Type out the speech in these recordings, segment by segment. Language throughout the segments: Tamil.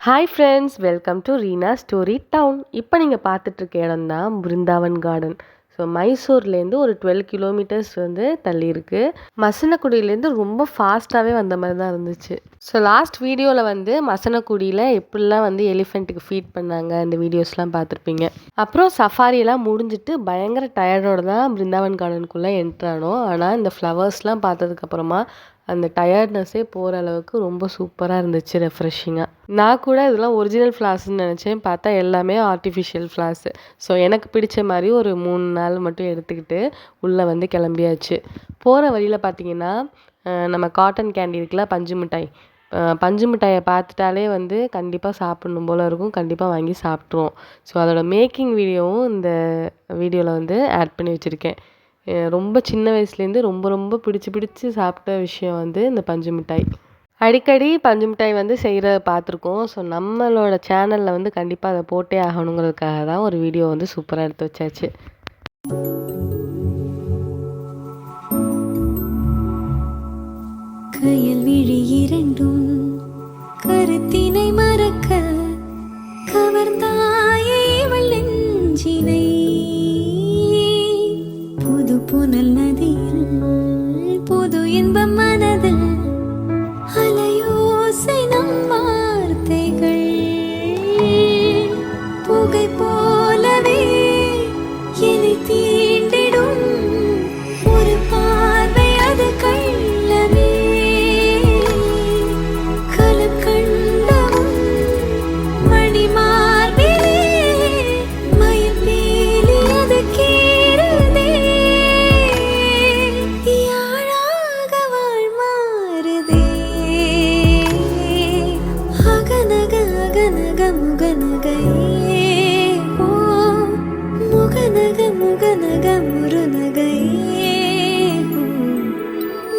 Hi friends, welcome to Reena story town. இப்போ நீங்கள் பார்த்துட்ருக்க இடம் தான் பிருந்தாவன் கார்டன். ஸோ மைசூர்லேருந்து ஒரு 12 கிலோமீட்டர்ஸ் வந்து தள்ளி இருக்குது. மசனக்குடியிலேருந்து ரொம்ப ஃபாஸ்ட்டாகவே வந்த மாதிரி தான் இருந்துச்சு. ஸோ லாஸ்ட் வீடியோவில் வந்து மசனக்குடியில் எப்படிலாம் வந்து எலிஃபெண்ட்டுக்கு ஃபீட் பண்ணாங்க அந்த வீடியோஸ்லாம் பார்த்துருப்பீங்க. அப்புறம் சஃபாரியெல்லாம் முடிஞ்சிட்டு பயங்கர டயர்டோடு தான் பிருந்தாவன் கார்டனுக்குள்ளே என்ட்ரானோம். ஆனால் இந்த ஃப்ளவர்ஸ்லாம் பார்த்ததுக்கப்புறமா அந்த டயர்ட்னஸே போகிற அளவுக்கு ரொம்ப சூப்பராக இருந்துச்சு, ரெஃப்ரெஷிங்காக. நான் கூட இதெல்லாம் ஒரிஜினல் ஃப்ளார்ஸ்ன்னு நினச்சேன், பார்த்தா எல்லாமே ஆர்டிஃபிஷியல் ஃப்ளார்ஸு. ஸோ எனக்கு பிடிச்ச மாதிரி ஒரு 3 நாள் மட்டும் எடுத்துக்கிட்டு உள்ளே வந்து கிளம்பியாச்சு. போகிற வழியில் பார்த்திங்கன்னா நம்ம காட்டன் கேண்டி இருக்குல்ல, பஞ்சு மிட்டாய். பஞ்சு மிட்டாயை பார்த்துட்டாலே வந்து கண்டிப்பாக சாப்பிட்ணும் போல் இருக்கும், கண்டிப்பாக வாங்கி சாப்பிட்ருவோம். ஸோ அதோட மேக்கிங் வீடியோவும் இந்த வீடியோவில் வந்து ஆட் பண்ணி வச்சுருக்கேன். ரொம்ப சின்ன வயசுலேருந்து ரொம்ப ரொம்ப பிடிச்சி சாப்பிட்ட விஷயம் வந்து இந்த பஞ்சு மிட்டாய். அடிக்கடி பஞ்சு மிட்டாய் வந்து செய்கிறத பார்த்துருக்கோம். ஸோ நம்மளோட சேனலில் வந்து கண்டிப்பாக அதை போட்டே ஆகணுங்கிறதுக்காக தான் ஒரு வீடியோ வந்து சூப்பராக எடுத்து வச்சாச்சு. கையில் விழி இரண்டும் கருத்தினை மறக்க கவர்ந்தாயே இவள் நெஞ்சினை. புது புனல் நதியில் புது இன்பம் மனதில் அலையோசை நம் வார்த்தைகள் புகை போலவே என்னை தீண்டிடும் ஒரு பார்வை அது கள்ளமே. கலம் கண்டவும் மணி மார்பிலே மயில் பீலி அது கீறுதே. யாழாக வாழ் மாறுதே. அகநக அகநக முகநகையே ஓ முகநக முகநக முருநகையே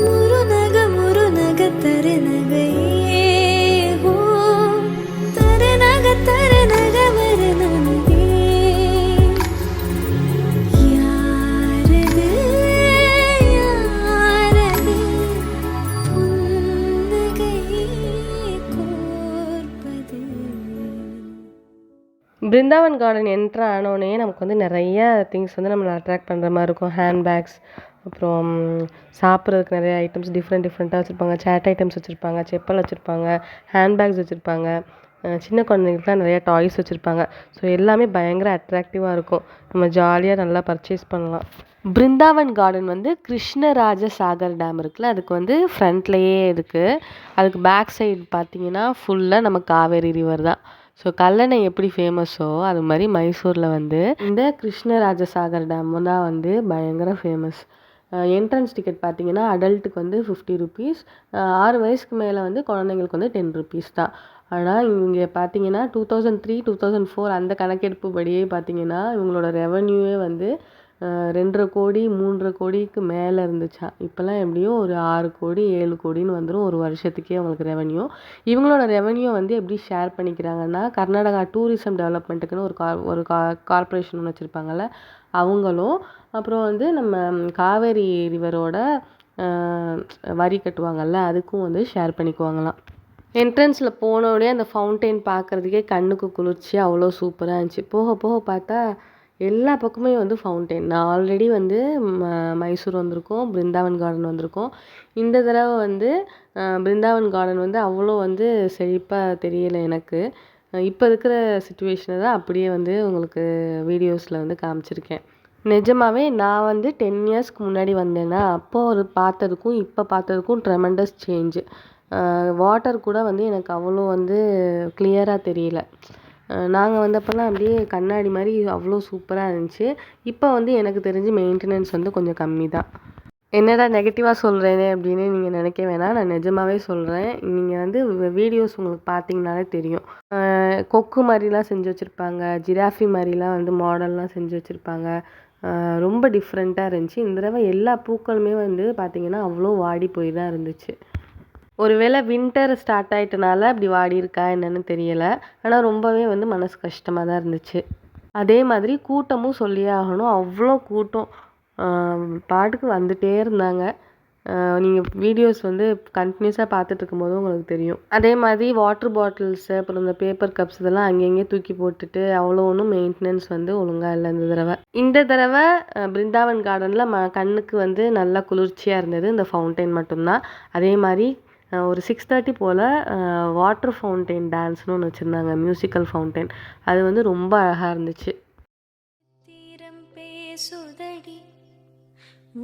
முருநக முருநக தருநகையே ஓ தருநக தருநக மருநகையே. யாரது யாரது புன்னகை கோர்ப்பது. பிருந்தாவன் கார்டன் என்ட்ரு ஆனோடனே நமக்கு வந்து நிறைய திங்ஸ் வந்து நம்மளை அட்ராக்ட் பண்ணுற மாதிரி இருக்கும். ஹேண்ட்பேக்ஸ், அப்புறம் சாப்பிட்றதுக்கு நிறைய ஐட்டம்ஸ் டிஃப்ரெண்ட்டாக வச்சுருப்பாங்க. சேட் ஐட்டம்ஸ் வச்சுருப்பாங்க, செப்பல் வச்சுருப்பாங்க, ஹேண்ட்பேக்ஸ் வச்சுருப்பாங்க. சின்ன குழந்தைங்களுக்குலாம் நிறையா டாய்ஸ் வச்சுருப்பாங்க. ஸோ எல்லாமே பயங்கர அட்ராக்டிவாக இருக்கும். நம்ம ஜாலியாக நல்லா பர்ச்சேஸ் பண்ணலாம். பிருந்தாவன் கார்டன் வந்து கிருஷ்ணராஜ சாகர் டேம் இருக்குல்ல, அதுக்கு வந்து ஃப்ரண்ட்லேயே இருக்குது. அதுக்கு பேக் சைடு பார்த்திங்கன்னா ஃபுல்லாக நம்ம காவேரி ரிவர் தான். ஸோ கல்லணை எப்படி ஃபேமஸோ அது மாதிரி மைசூரில் வந்து இந்த கிருஷ்ணராஜ சாகர் டேம் தான் வந்து பயங்கர ஃபேமஸ். என்ட்ரன்ஸ் டிக்கெட் பார்த்தீங்கன்னா அடல்ட்டுக்கு வந்து 50 ருபீஸ், 6 வயசுக்கு மேலே வந்து குழந்தைங்களுக்கு வந்து 10 ருபீஸ் தான். ஆனால் இங்கே பார்த்தீங்கன்னா 2003, 2004 அந்த கணக்கெடுப்பு படியே பார்த்தீங்கன்னா இவங்களோட ரெவன்யூவே வந்து 2.5 கோடி 3.5 கோடிக்கு மேலே இருந்துச்சா. இப்போல்லாம் எப்படியும் ஒரு 6 கோடி 7 கோடின்னு வந்துடும் ஒரு வருஷத்துக்கே அவங்களுக்கு ரெவன்யூ. இவங்களோட ரெவன்யூ வந்து எப்படி ஷேர் பண்ணிக்கிறாங்கன்னா, கர்நாடகா டூரிசம் டெவலப்மெண்ட்டுக்குன்னு ஒரு கார்ப்பரேஷன் ஒன்று வச்சுருப்பாங்கள்ல அவங்களும், அப்புறம் வந்து நம்ம காவேரி ரிவரோட வரி கட்டுவாங்கள்ல அதுக்கும் வந்து ஷேர் பண்ணிக்குவாங்களாம். என்ட்ரன்ஸில் போனோடனே அந்த ஃபவுண்டெயின் பார்க்குறதுக்கே கண்ணுக்கு குளிர்ச்சியாக அவ்வளோ சூப்பராக இருந்துச்சு. போக போக பார்த்தா எல்லா பக்கமே வந்து ஃபவுண்டெயின். நான் ஆல்ரெடி வந்து மைசூர் வந்திருக்கோம், பிருந்தாவன் கார்டன் வந்திருக்கோம். இந்த தடவை வந்து பிருந்தாவன் கார்டன் வந்து அவ்வளோ வந்து செழிப்பாக தெரியலை எனக்கு. இப்போ இருக்கிற சிச்சுவேஷனை தான் அப்படியே வந்து உங்களுக்கு வீடியோஸில் வந்து காமிச்சிருக்கேன். நிஜமாகவே நான் வந்து 10 இயர்ஸ்க்கு முன்னாடி வந்தேன்னா அப்போ ஒரு பார்த்ததுக்கும் இப்போ பார்த்ததுக்கும் ட்ரெமெண்டஸ் சேஞ்சு. வாட்டர் கூட வந்து எனக்கு அவ்வளோ வந்து கிளியராக தெரியல. நாங்கள் வந்தப்போல்லாம் அப்படியே கண்ணாடி மாதிரி அவ்வளோ சூப்பராக இருந்துச்சு. இப்போ வந்து எனக்கு தெரிஞ்சு மெயின்டெனன்ஸ் வந்து கொஞ்சம் கம்மி தான். என்னடா நெகட்டிவாக சொல்கிறேனே அப்படின்னு நீங்கள் நினைக்க வேணாம், நான் நிஜமாகவே சொல்கிறேன். நீங்கள் வந்து வீடியோஸ் உங்களுக்கு பார்த்தீங்கனாலே தெரியும். கொக்கு மாதிரிலாம் செஞ்சு வச்சுருப்பாங்க, ஜிராஃபி மாதிரிலாம் வந்து மாடல்லாம் செஞ்சு வச்சுருப்பாங்க. ரொம்ப டிஃப்ரெண்ட்டாக இருந்துச்சு. இந்த தடவை எல்லா பூக்களுமே வந்து பார்த்திங்கன்னா அவ்வளோ வாடி போய் தான் இருந்துச்சு. ஒருவேளை வின்டர் ஸ்டார்ட் ஆகிட்டனால அப்படி வாடி இருக்கா என்னன்னு தெரியலை. ஆனால் ரொம்பவே வந்து மனசு கஷ்டமாக தான் இருந்துச்சு. அதே மாதிரி கூட்டமும் சொல்லியே ஆகணும், அவ்வளோ கூட்டம். பாட்டுக்கு வந்துகிட்டே இருந்தாங்க. நீங்கள் வீடியோஸ் வந்து கண்டினியூஸாக பார்த்துட்டு இருக்கும்போது உங்களுக்கு தெரியும். அதே மாதிரி வாட்டர் பாட்டில்ஸு அப்புறம் இந்த பேப்பர் கப்ஸ் இதெல்லாம் அங்கங்கே தூக்கி போட்டுட்டு அவ்வளோ ஒன்றும் மெயின்டெனன்ஸ் வந்து ஒழுங்காக இல்லை இந்த தடவை பிருந்தாவன் கார்டனில் கண்ணுக்கு வந்து நல்லா குளிர்ச்சியாக இருந்தது இந்த ஃபவுண்டைன் மட்டும்தான். அதே மாதிரி ஒரு 6:30 போல் வாட்டர் ஃபவுண்டைன் டான்ஸ்னு ஒன்று வச்சுருந்தாங்க, மியூசிக்கல் ஃபவுண்டைன். அது வந்து ரொம்ப அழகாக இருந்துச்சு. சித்திரம் பேசுதடி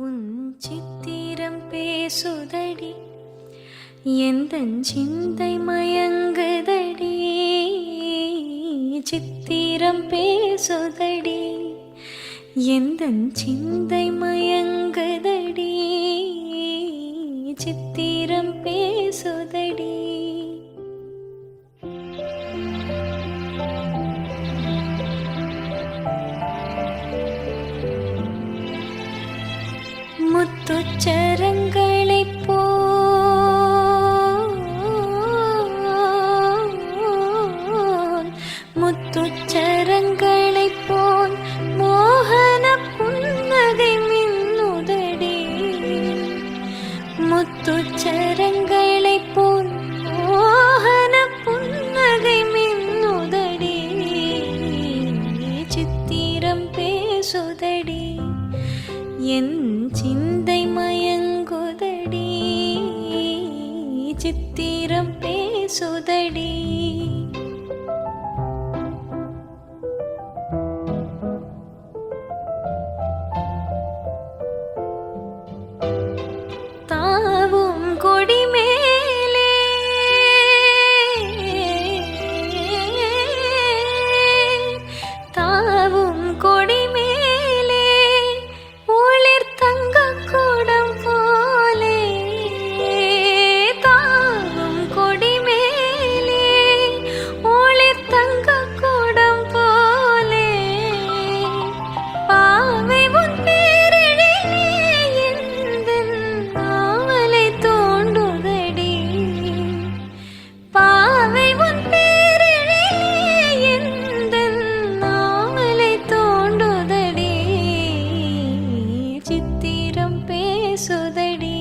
உன் சித்திரம் பேசுதடி எந்தன் சிந்தை மயங்குதடி சித்திரம் பேசுதடி எந்தன் சிந்தை மயங்குதடி சித்திரம் பேசுதடி. முத்துச்சரங்களைப் போல் முத்துச்சரங்களைப் போல் மோகன புன்னகை மின்னுதடி முத்துச்சரங்களைப் போல் மோகன புன்னகை மின்னுதடி சித்திரம் பேசுதடி என் சிந்தை மயங்குதடி சித்திரம் பேசுதடி. தாவும் கொடி மேலே தாவும் கொடி மேலே ஒளிர் தங்க கூடம் போலே தாவும் கொடி மேலே ஒளிர் தங்க கூடம் போலே பாவை உன் பேரிழிலே எந்தன் நாவலை தோண்டுதடி பாவை உன் பேரிழிலே எந்தன் நாவலை தோண்டுதடி சித்திரம் பேசுதடி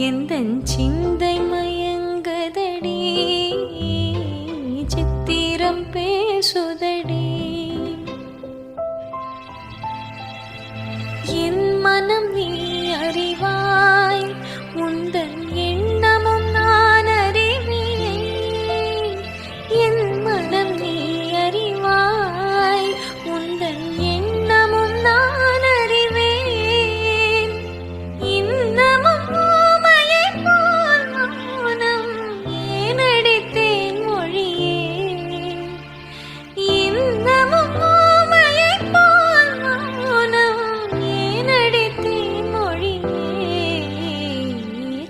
எந்தன் சிந்தை மயங்குதடி சித்திரம் பேசுதடி. என் மனம் நீ அறிவாய் உந்தன் எண்ணமும் நான் அறிவேன் என் மனம் நீ அறிவாய் உந்தன் எண்ணமும் நான் அறிவேன் இன்னமும் ஊமையைப் போல் மௌனம் ஏன் அடித்தேன் மொழியே இன்னமும் ஊமையைப் போல் மௌனம் ஏன் அடித்தேன் மொழியே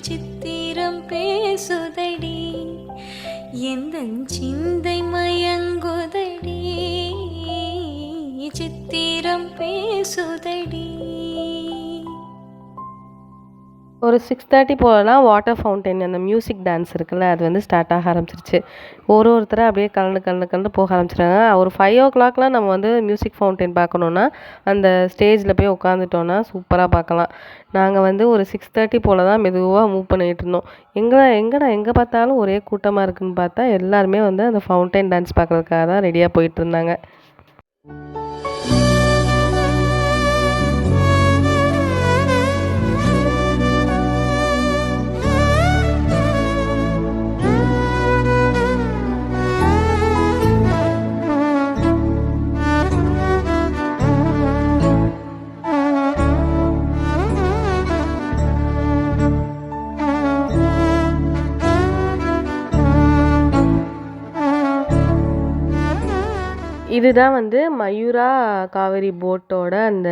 சித்திரம் பேசுதடி எந்தன் சிந்தை மயங்குதடி சித்திரம் பேசுதடி. ஒரு 6:30 போலலாம் வாட்டர் ஃபவுண்டைன் அந்த மியூசிக் டான்ஸ் இருக்குல்ல, அது வந்து ஸ்டார்ட் ஆக ஆரம்பிச்சிருச்சு. ஒருத்தராக அப்படியே கலந்து போக ஆரம்பிச்சிட்டாங்க. ஒரு 5:00 நம்ம வந்து மியூசிக் ஃபவுண்டைன் பார்க்கணுன்னா அந்த ஸ்டேஜில் போய் உட்காந்துட்டோன்னா சூப்பராக பார்க்கலாம். நாங்கள் வந்து ஒரு 6:30 போல் தான் மெதுவாக மூவ் பண்ணிகிட்டு இருந்தோம். எங்கே பார்த்தாலும் ஒரே கூட்டமாக இருக்குன்னு பார்த்தா எல்லாருமே வந்து அந்த ஃபவுண்டைன் டான்ஸ் பார்க்குறதுக்காக தான் ரெடியாக போயிட்டு இருந்தாங்க. இதுதான் வந்து மயூரா காவேரி போட்டோட அந்த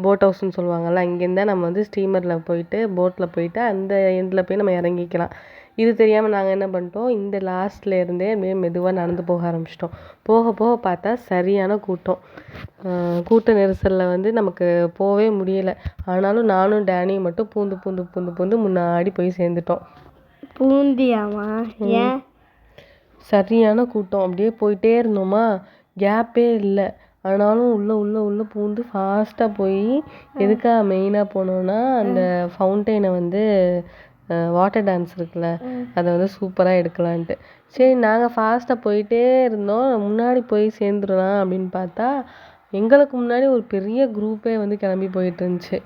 போட் ஹவுஸ்ன்னு சொல்லுவாங்கள்ல, இங்கேருந்து தான் நம்ம வந்து ஸ்டீமரில் போயிட்டு போட்டில் போயிட்டு அந்த எண்டில் போய் நம்ம இறங்கிக்கலாம். இது தெரியாமல் நாங்கள் என்ன பண்ணிட்டோம், இந்த லாஸ்ட்ல இருந்தே அப்படியே மெதுவாக நடந்து போக ஆரம்பிச்சிட்டோம். போக போக பார்த்தா சரியான கூட்டம். கூட்ட நெரிசலில் வந்து நமக்கு போகவே முடியலை. ஆனாலும் நானும் டேனியும் மட்டும் பூந்து முன்னாடி போய் சேர்ந்துட்டோம். பூந்தியாமா? ஏன்? சரியான கூட்டம். அப்படியே போயிட்டே இருந்தோமா, கேப்பே இல்லை. ஆனாலும் உள்ளே பூந்து ஃபாஸ்ட்டாக போய் எதுக்காக மெயினாக போனோன்னா அந்த ஃபவுண்டெயினை வந்து வாட்டர் டான்ஸ் இருக்குல்ல அதை வந்து சூப்பராக எடுக்கலான்ட்டு. சரி நாங்கள் ஃபாஸ்ட்டாக போயிட்டே இருந்தோம். முன்னாடி போய் சேர்ந்துடலாம் அப்படின்னு பார்த்தா எங்களுக்கு முன்னாடி ஒரு பெரிய குரூப்பே வந்து கிளம்பி போயிட்டு இருந்துச்சு.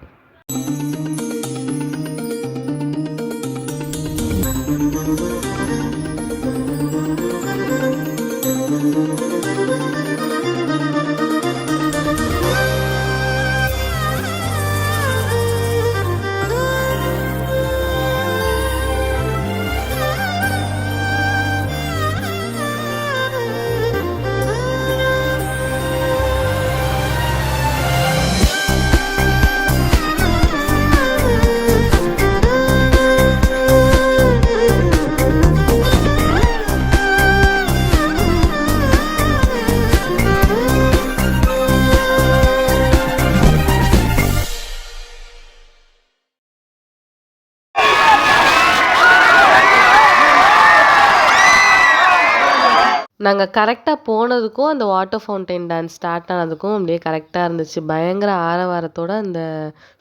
நாங்கள் கரெக்டாக போனதுக்கும் அந்த வாட்டர் ஃபவுண்டைன் டான்ஸ் ஸ்டார்ட் ஆனதுக்கும் அப்படியே கரெக்டாக இருந்துச்சு. பயங்கர ஆரவாரத்தோட அந்த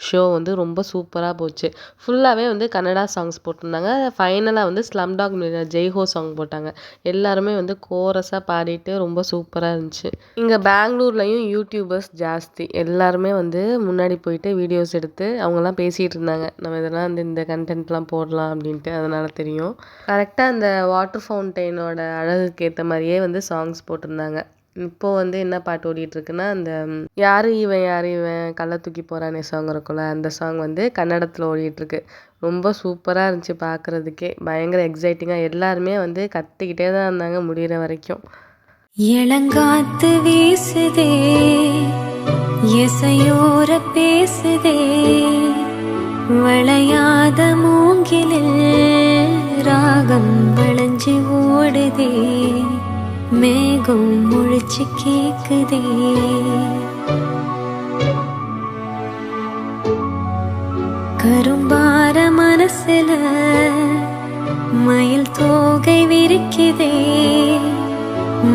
ஷோ வந்து ரொம்ப சூப்பராக போச்சு. ஃபுல்லாகவே வந்து கன்னடா சாங்ஸ் போட்டிருந்தாங்க. ஃபைனலாக வந்து ஸ்லம்டாக் மில்லியனர் ஜெய்ஹோ சாங் போட்டாங்க. எல்லாருமே வந்து கோரஸாக பாடிட்டு ரொம்ப சூப்பராக இருந்துச்சு. இங்கே பெங்களூர்லேயும் யூடியூபர்ஸ் ஜாஸ்தி. எல்லாருமே வந்து முன்னாடி போயிட்டு வீடியோஸ் எடுத்து அவங்கெல்லாம் பேசிகிட்டு இருந்தாங்க. நம்ம இதெல்லாம் வந்து இந்த கண்டென்ட்லாம் போடலாம் அப்படின்ட்டு. அதனால் தெரியும். கரெக்டாக அந்த வாட்டர் ஃபவுண்டைனோட அழகுக்கு ஏற்ற மாதிரியே வந்து சாங்ஸ் போட்டிருந்தாங்க. இப்போ வந்து என்ன பாட்டு ஓடிட்டுருக்குன்னா அந்த யாரு இவன் கள்ள தூக்கி போகிறானே சாங் இருக்கும்ல அந்த சாங் வந்து கன்னடத்தில் ஓடிட்டுருக்கு. ரொம்ப சூப்பராக இருந்துச்சு பார்க்குறதுக்கே. பயங்கர எக்ஸைட்டிங்காக எல்லாருமே வந்து கத்திக்கிட்டே தான் இருந்தாங்க முடிகிற வரைக்கும். இளங்காத்து வீசுதே இசையோர பேசுதே வளையாத மூங்கிலில் ராகம் வளைஞ்சு ஓடுதே மேகம் முழிச்சு கேக்குதே கரும்பார மனசுல மயில் தோகை விரிக்குதே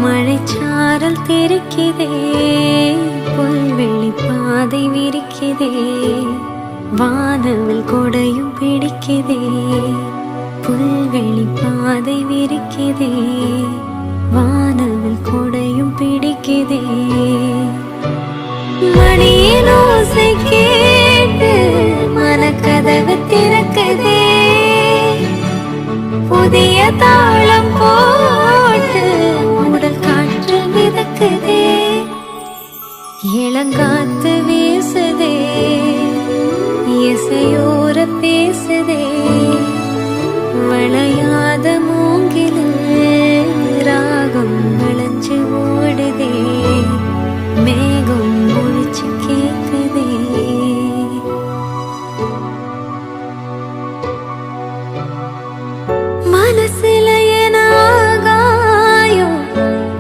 மழைச்சாரல் தெரிக்குதே புல்வெளி பாதை விரிக்குதே வானவில் கொடையும் பிடிக்குதே புல்வெளி பாதை விரிக்குதே வானவில் கொடையும் பிடிக்குதே மணியின் ஓசை கேட்டு மனக்கதவு திறக்குதே புதிய தாளம் போட்டு உடல் காற்று மிதக்குதே இளங்காத்து வீசுதே இசையோர பேசுதே வளையாத மூங்கிலில் ராகம் வளைஞ்சு ஓடுதே மேகம் முழிச்சு கேக்குதே மனசுல என ஆகாயம்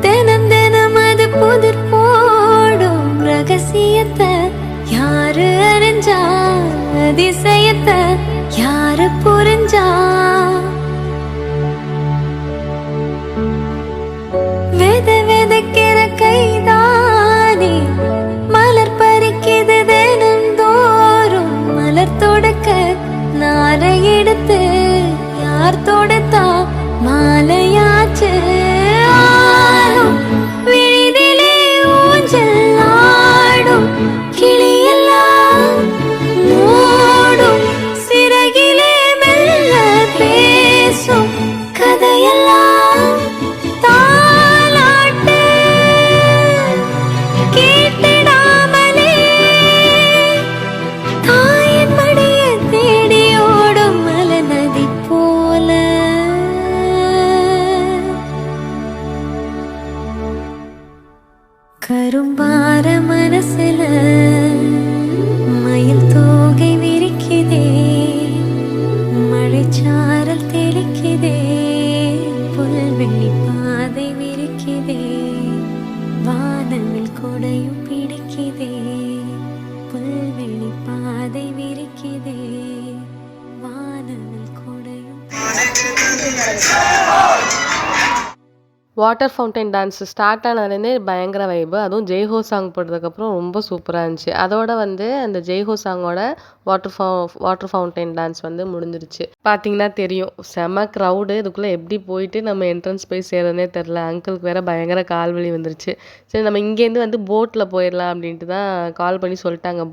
தினம் தினம் அது புதிர் போடும் ரகசியத்தை யாரு அறிஞ்சா அதிசயத்தை யாரு வாட்டர் ஃபவுண்டைன் டான்ஸ் ஸ்டார்ட் ஆனதுலேருந்தே பயங்கர வைபு. அதுவும் ஜெய்ஹோ சாங் போட்டதுக்கப்புறம் ரொம்ப சூப்பராக இருந்துச்சு. அதோட வந்து அந்த ஜெய்ஹோ சாங்கோட வாட்டர் ஃபவுண்டைன் டான்ஸ் வந்து முடிஞ்சிருச்சு. பார்த்தீங்கன்னா தெரியும், செம க்ரௌடு. இதுக்குள்ளே எப்படி போயிட்டு நம்ம என்ட்ரன்ஸ் போய் சேர்றதுனே தெரில. அங்கிளுக்கு வேற பயங்கர கால்வலி வந்துருச்சு. சரி, நம்ம இங்கேருந்து வந்து போட்டில் போயிடலாம் அப்படின்ட்டு தான் கால் பண்ணி சொல்லிட்டாங்க.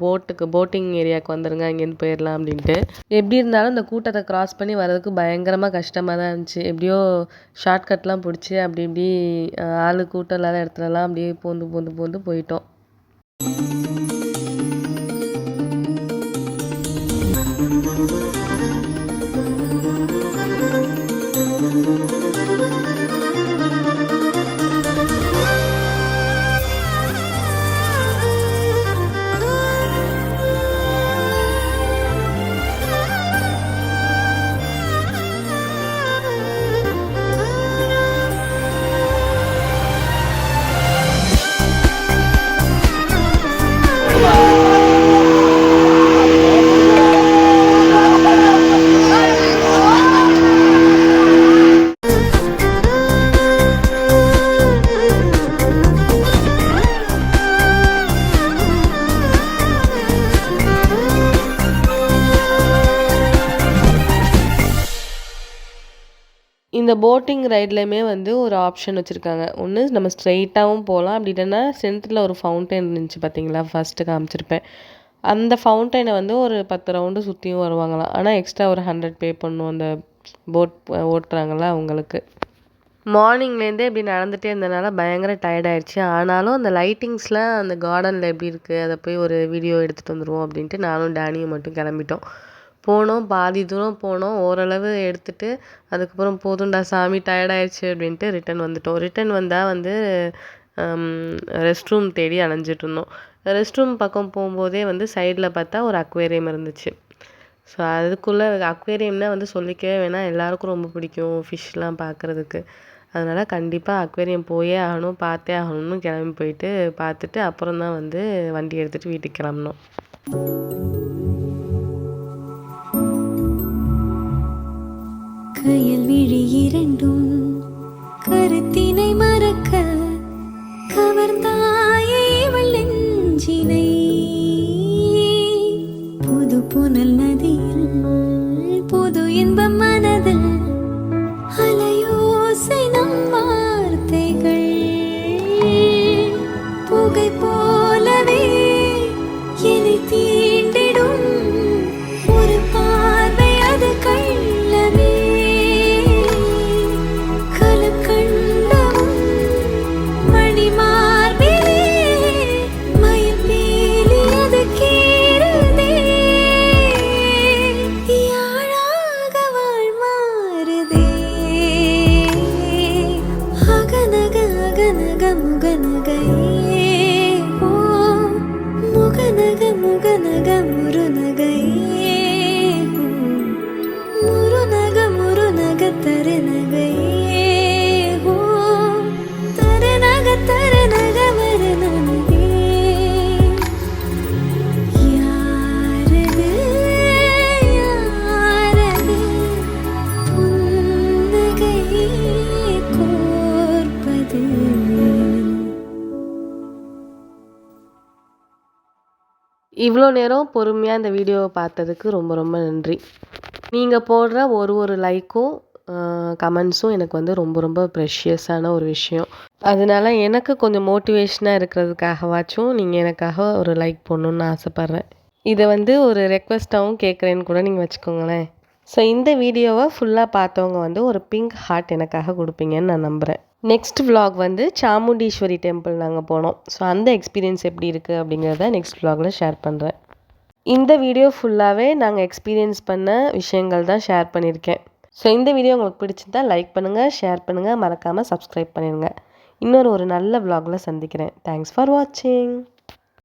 போட்டிங் ஏரியாவுக்கு வந்துருங்க, இங்கேருந்து போயிடலாம் அப்படின்ட்டு. எப்படி இருந்தாலும் இந்த கூட்டத்தை கிராஸ் பண்ணி வர்றதுக்கு பயங்கரமாக கஷ்டமாக தான் இருந்துச்சு. எப்படியோ ஷார்ட்கட்லாம் பிடிச்சி அப்படி இப்படி ஆள் கூட்டம் இல்லாத இடத்துலலாம் அப்படியே பூந்து போயிட்டோம். இந்த போட்டிங் ரைட்லையுமே வந்து ஒரு ஆப்ஷன் வச்சுருக்காங்க. ஒன்று நம்ம ஸ்ட்ரெயிட்டாகவும் போகலாம், அப்படி இல்லைன்னா சென்டரில் ஒரு ஃபவுண்டைன் இருந்துச்சு பார்த்தீங்களா, ஃபஸ்ட்டு காமிச்சிருப்பேன். அந்த ஃபவுண்டைனை வந்து ஒரு 10 ரவுண்டு சுற்றியும் வருவாங்களாம். ஆனால் எக்ஸ்ட்ரா ஒரு 100 பே பண்ணணும் அந்த போட் ஓட்டுறாங்களா அவங்களுக்கு. மார்னிங்லேருந்தே இப்படி நடந்துகிட்டே இருந்தனால பயங்கர டயர்ட் ஆயிடுச்சு. ஆனாலும் அந்த லைட்டிங்ஸ்லாம் அந்த கார்டனில் எப்படி இருக்குது, அதை போய் ஒரு வீடியோ எடுத்துகிட்டு வந்துடுவோம் அப்படின்ட்டு நானும் டேனியும் மட்டும் கிளம்பிட்டோம். போனோம், பாதி தூரம் போனோம், ஓரளவு எடுத்துகிட்டு அதுக்கப்புறம் போதும்டா சாமி டயர்டாயிடுச்சு அப்படின்ட்டு ரிட்டன் வந்துட்டோம். ரிட்டன் வந்தால் வந்து ரெஸ்ட் ரூம் தேடி அலைஞ்சிட்டு இருந்தோம். ரெஸ்ட் ரூம் பக்கம் போகும்போதே வந்து சைடில் பார்த்தா ஒரு அக்வேரியம் இருந்துச்சு. ஸோ அதுக்குள்ளே அக்வேரியம்னா வந்து சொல்லிக்கவே வேணாம், எல்லாருக்கும் ரொம்ப பிடிக்கும் ஃபிஷ்லாம் பார்க்குறதுக்கு. அதனால் கண்டிப்பாக அக்வேரியம் போயே ஆகணும், பார்த்தே ஆகணும்னு கிளம்பி போயிட்டு பார்த்துட்டு அப்புறம் தான் வந்து வண்டி எடுத்துகிட்டு வீட்டுக்கு கிளம்புனோம். கயல் விழி இரண்டும் கருத்தினை மறக்க கவர்ந்தாயே இவள் நெஞ்சினை. புது புனல் நதியில் புது இன்பம் மனதில் அலையோசை நம் வார்த்தைகள் புகை போலவே என்னை தீண்டிடும் ஒரு பார்வை அது கள்ளமே. இவ்வளோ நேரம் பொறுமையாக இந்த வீடியோவை பார்த்ததுக்கு ரொம்ப ரொம்ப நன்றி. நீங்கள் போடுற ஒரு லைக்கும் கமெண்ட்ஸும் எனக்கு வந்து ரொம்ப ரொம்ப ப்ரெஷியஸான ஒரு விஷயம். அதனால எனக்கு கொஞ்சம் மோட்டிவேஷனாக இருக்கிறதுக்காகவாச்சும் நீங்கள் எனக்காக ஒரு லைக் போடணுன்னு ஆசைப்பட்றேன். இதை வந்து ஒரு ரெக்வெஸ்ட்டாகவும் கேட்குறேன்னு கூட நீங்கள் வச்சுக்கோங்களேன். ஸோ இந்த வீடியோவை ஃபுல்லாக பார்த்தவங்க வந்து ஒரு பிங்க் ஹார்ட் எனக்காக கொடுப்பீங்கன்னு நான் நம்புகிறேன். நெக்ஸ்ட் vlog வந்து சாமுண்டீஸ்வரி டெம்பிள் நாங்கள் போனோம். ஸோ அந்த எக்ஸ்பீரியன்ஸ் எப்படி இருக்குது அப்படிங்கிறத நெக்ஸ்ட் vlogல ஷேர் பண்ணுறேன். இந்த வீடியோ ஃபுல்லாகவே நாங்கள் எக்ஸ்பீரியன்ஸ் பண்ண விஷயங்கள் தான் ஷேர் பண்ணியிருக்கேன். ஸோ இந்த வீடியோ உங்களுக்கு பிடிச்சிருந்தா லைக் பண்ணுங்கள், ஷேர் பண்ணுங்கள், மறக்காமல் சப்ஸ்கிரைப் பண்ணிடுங்க. இன்னொரு நல்ல vlogல சந்திக்கிறேன். தேங்க்ஸ் ஃபார் வாட்சிங்.